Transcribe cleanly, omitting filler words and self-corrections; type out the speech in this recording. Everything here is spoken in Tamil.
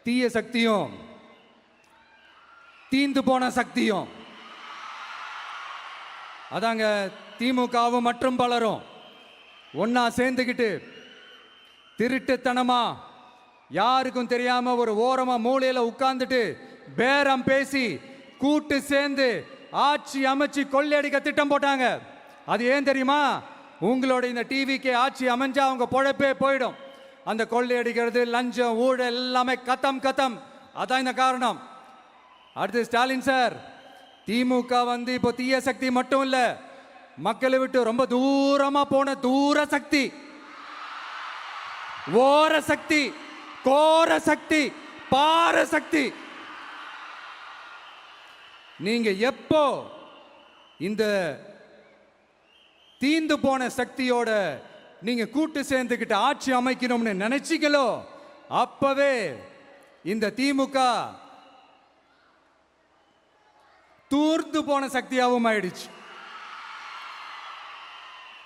தீய சக்தியும் தீந்து போன சக்தியும் அதாங்க திமுகவும் மற்றும் பலரும் ஒன்னா சேர்ந்துக்கிட்டு திருட்டுத்தனமா யாருக்கும் தெரியாம ஒரு ஓரமா மூலையில உட்கார்ந்துட்டு பேரம் பேசி கூட்டு சேர்ந்து ஆட்சி அமைச்சு கொள்ளையடிக்க திட்டம் போட்டாங்க. அது ஏன் தெரியுமா? உங்களோட இந்த டிவிக்கு ஆட்சி அமைஞ்சா அவங்க பொழப்பே போயிடும். அந்த கொள்ளையடிக்கிறது, லஞ்சம், ஊழல் எல்லாமே கத்தம் கத்தம். அதான் இந்த காரணம். அடுத்து ஸ்டாலின் சார், திமுக இப்போ தீய சக்தி மட்டும் இல்ல, மக்களை விட்டு ரொம்ப தூரமா போன தூர சக்தி, ஓர சக்தி, கோர சக்தி, பார சக்தி. நீங்க எப்போ இந்த தீந்து போன சக்தியோட நீங்க கூட்டு சேர்ந்துக்கிட்டு ஆட்சி அமைக்கணும்னு நினைச்சீங்களோ அப்பவே இந்த திமுக தூர்ந்து போன சக்தியாகவும் ஆயிடுச்சு.